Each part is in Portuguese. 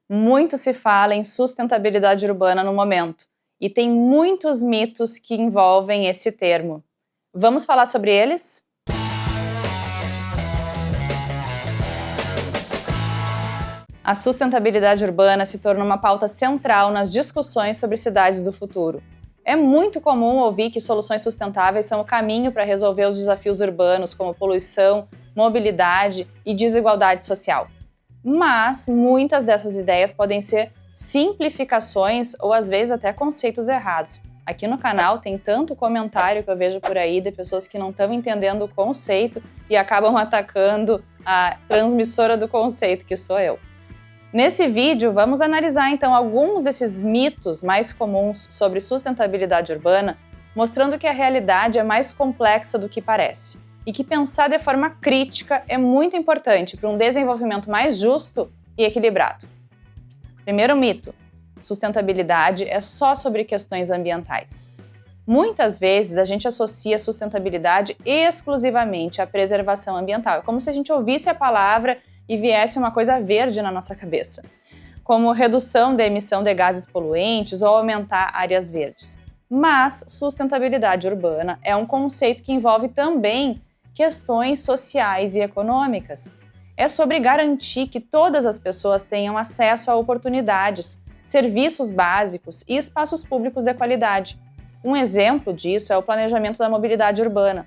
Muito se fala em sustentabilidade urbana no momento, e tem muitos mitos que envolvem esse termo. Vamos falar sobre eles? A sustentabilidade urbana se tornou uma pauta central nas discussões sobre cidades do futuro. É muito comum ouvir que soluções sustentáveis são o caminho para resolver os desafios urbanos, como poluição, mobilidade e desigualdade social. Mas muitas dessas ideias podem ser simplificações ou às vezes até conceitos errados. Aqui no canal tem tanto comentário que eu vejo por aí de pessoas que não estão entendendo o conceito e acabam atacando a transmissora do conceito, que sou eu. Nesse vídeo, vamos analisar então alguns desses mitos mais comuns sobre sustentabilidade urbana, mostrando que a realidade é mais complexa do que parece e que pensar de forma crítica é muito importante para um desenvolvimento mais justo e equilibrado. Primeiro mito: sustentabilidade é só sobre questões ambientais. Muitas vezes a gente associa sustentabilidade exclusivamente à preservação ambiental. É como se a gente ouvisse a palavra e viesse uma coisa verde na nossa cabeça, como redução da emissão de gases poluentes ou aumentar áreas verdes. Mas sustentabilidade urbana é um conceito que envolve também questões sociais e econômicas. É sobre garantir que todas as pessoas tenham acesso a oportunidades, serviços básicos e espaços públicos de qualidade. Um exemplo disso é o planejamento da mobilidade urbana.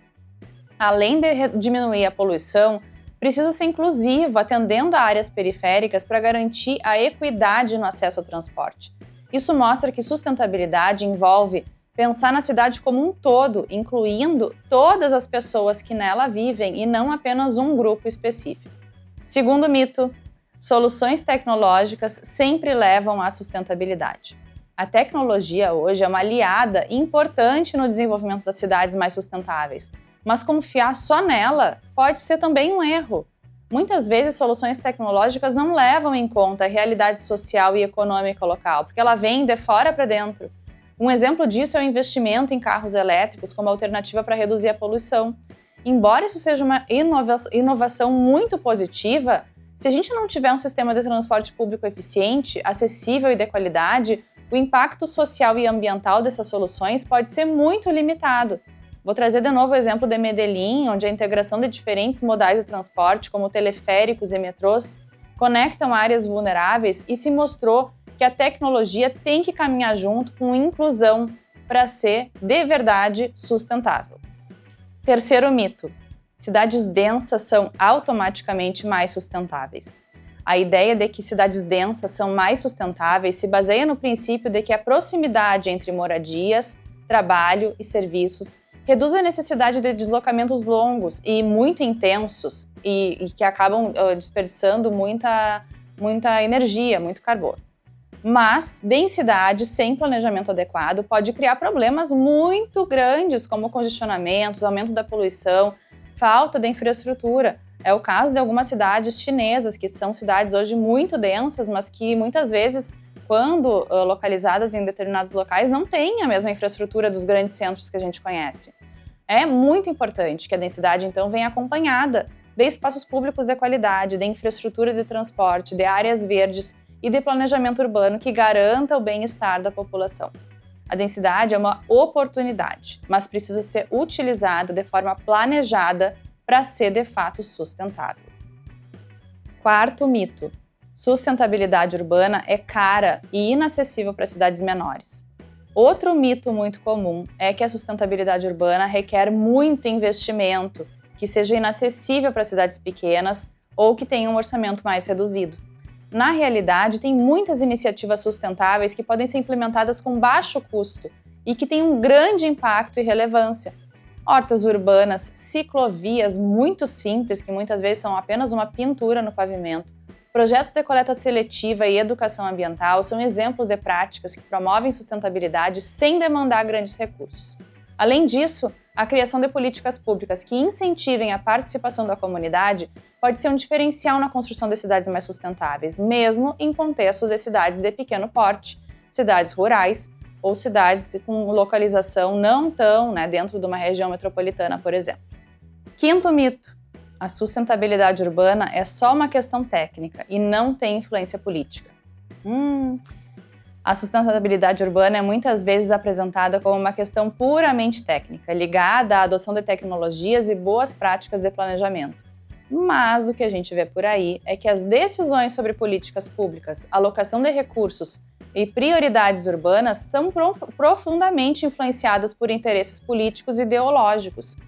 Além de diminuir a poluição, precisa ser inclusivo, atendendo a áreas periféricas para garantir a equidade no acesso ao transporte. Isso mostra que sustentabilidade envolve pensar na cidade como um todo, incluindo todas as pessoas que nela vivem e não apenas um grupo específico. Segundo mito: soluções tecnológicas sempre levam à sustentabilidade. A tecnologia hoje é uma aliada importante no desenvolvimento das cidades mais sustentáveis, mas confiar só nela pode ser também um erro. Muitas vezes soluções tecnológicas não levam em conta a realidade social e econômica local, porque ela vem de fora para dentro. Um exemplo disso é o investimento em carros elétricos como alternativa para reduzir a poluição. Embora isso seja uma inovação muito positiva, se a gente não tiver um sistema de transporte público eficiente, acessível e de qualidade, o impacto social e ambiental dessas soluções pode ser muito limitado. Vou trazer de novo o exemplo de Medellín, onde a integração de diferentes modais de transporte, como teleféricos e metrôs, conectam áreas vulneráveis e se mostrou que a tecnologia tem que caminhar junto com inclusão para ser, de verdade, sustentável. Terceiro mito: cidades densas são automaticamente mais sustentáveis. A ideia de que cidades densas são mais sustentáveis se baseia no princípio de que a proximidade entre moradias, trabalho e serviços reduz a necessidade de deslocamentos longos e muito intensos e que acabam desperdiçando muita energia, muito carbono. Mas densidade sem planejamento adequado pode criar problemas muito grandes, como congestionamentos, aumento da poluição, falta de infraestrutura. É o caso de algumas cidades chinesas, que são cidades hoje muito densas, mas que muitas vezes, quando localizadas em determinados locais, não têm a mesma infraestrutura dos grandes centros que a gente conhece. É muito importante que a densidade, então, venha acompanhada de espaços públicos de qualidade, de infraestrutura de transporte, de áreas verdes e de planejamento urbano que garanta o bem-estar da população. A densidade é uma oportunidade, mas precisa ser utilizada de forma planejada para ser, de fato, sustentável. Quarto mito: sustentabilidade urbana é cara e inacessível para cidades menores. Outro mito muito comum é que a sustentabilidade urbana requer muito investimento, que seja inacessível para cidades pequenas ou que tenham um orçamento mais reduzido. Na realidade, tem muitas iniciativas sustentáveis que podem ser implementadas com baixo custo e que têm um grande impacto e relevância. Hortas urbanas, ciclovias muito simples, que muitas vezes são apenas uma pintura no pavimento, projetos de coleta seletiva e educação ambiental são exemplos de práticas que promovem sustentabilidade sem demandar grandes recursos. Além disso, a criação de políticas públicas que incentivem a participação da comunidade pode ser um diferencial na construção de cidades mais sustentáveis, mesmo em contextos de cidades de pequeno porte, cidades rurais ou cidades com localização não tão dentro de uma região metropolitana, por exemplo. Quinto mito: a sustentabilidade urbana é só uma questão técnica e não tem influência política. A sustentabilidade urbana é muitas vezes apresentada como uma questão puramente técnica, ligada à adoção de tecnologias e boas práticas de planejamento. Mas o que a gente vê por aí é que as decisões sobre políticas públicas, alocação de recursos e prioridades urbanas são profundamente influenciadas por interesses políticos e ideológicos.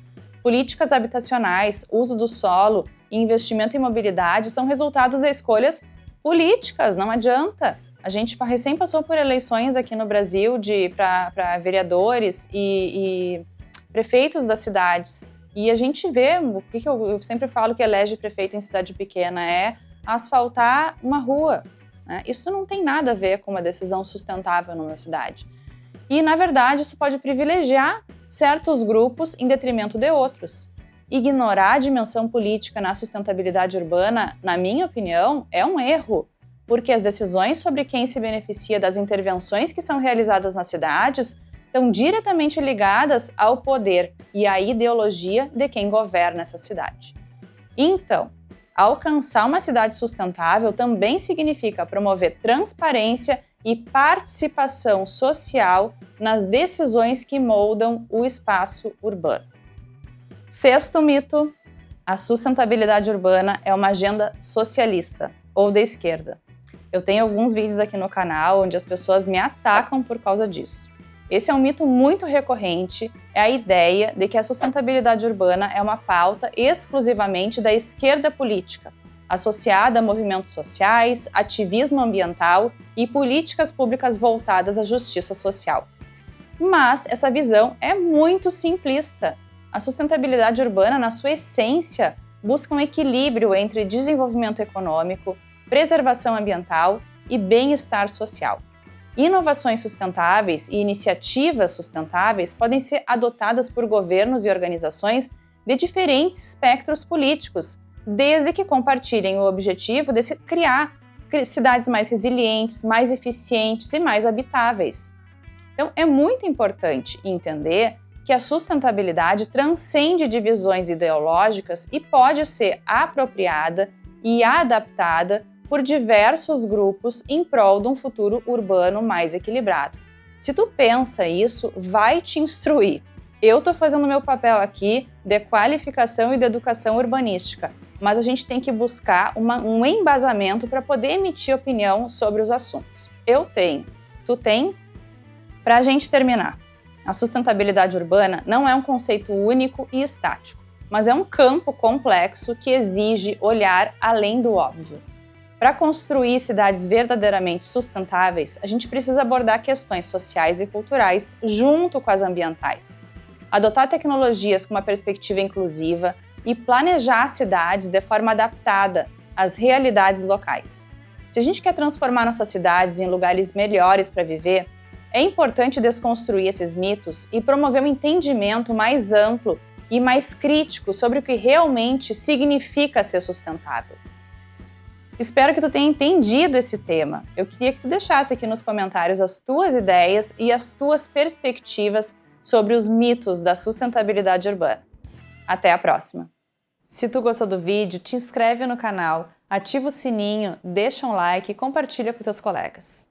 Políticas habitacionais, uso do solo e investimento em mobilidade são resultados de escolhas políticas, não adianta. A gente recém passou por eleições aqui no Brasil para vereadores e prefeitos das cidades. E a gente vê, o que eu sempre falo que elege prefeito em cidade pequena é asfaltar uma rua, né? Isso não tem nada a ver com uma decisão sustentável numa cidade. E, na verdade, isso pode privilegiar certos grupos em detrimento de outros. Ignorar a dimensão política na sustentabilidade urbana, na minha opinião, é um erro, porque as decisões sobre quem se beneficia das intervenções que são realizadas nas cidades estão diretamente ligadas ao poder e à ideologia de quem governa essa cidade. Então, alcançar uma cidade sustentável também significa promover transparência e participação social nas decisões que moldam o espaço urbano. Sexto mito: a sustentabilidade urbana é uma agenda socialista ou de esquerda. Eu tenho alguns vídeos aqui no canal onde as pessoas me atacam por causa disso. Esse é um mito muito recorrente, é a ideia de que a sustentabilidade urbana é uma pauta exclusivamente da esquerda política, associada a movimentos sociais, ativismo ambiental e políticas públicas voltadas à justiça social. Mas essa visão é muito simplista. A sustentabilidade urbana, na sua essência, busca um equilíbrio entre desenvolvimento econômico, preservação ambiental e bem-estar social. Inovações sustentáveis e iniciativas sustentáveis podem ser adotadas por governos e organizações de diferentes espectros políticos, desde que compartilhem o objetivo de criar cidades mais resilientes, mais eficientes e mais habitáveis. Então, é muito importante entender que a sustentabilidade transcende divisões ideológicas e pode ser apropriada e adaptada por diversos grupos em prol de um futuro urbano mais equilibrado. Se tu pensa isso, vai te instruir. Eu estou fazendo o meu papel aqui de qualificação e de educação urbanística, mas a gente tem que buscar um embasamento para poder emitir opinião sobre os assuntos. Eu tenho. Tu tem? Para a gente terminar, a sustentabilidade urbana não é um conceito único e estático, mas é um campo complexo que exige olhar além do óbvio. Para construir cidades verdadeiramente sustentáveis, a gente precisa abordar questões sociais e culturais junto com as ambientais, adotar tecnologias com uma perspectiva inclusiva e planejar cidades de forma adaptada às realidades locais. Se a gente quer transformar nossas cidades em lugares melhores para viver, é importante desconstruir esses mitos e promover um entendimento mais amplo e mais crítico sobre o que realmente significa ser sustentável. Espero que tu tenha entendido esse tema. Eu queria que tu deixasse aqui nos comentários as tuas ideias e as tuas perspectivas sobre os mitos da sustentabilidade urbana. Até a próxima! Se tu gostou do vídeo, te inscreve no canal, ativa o sininho, deixa um like e compartilha com teus colegas.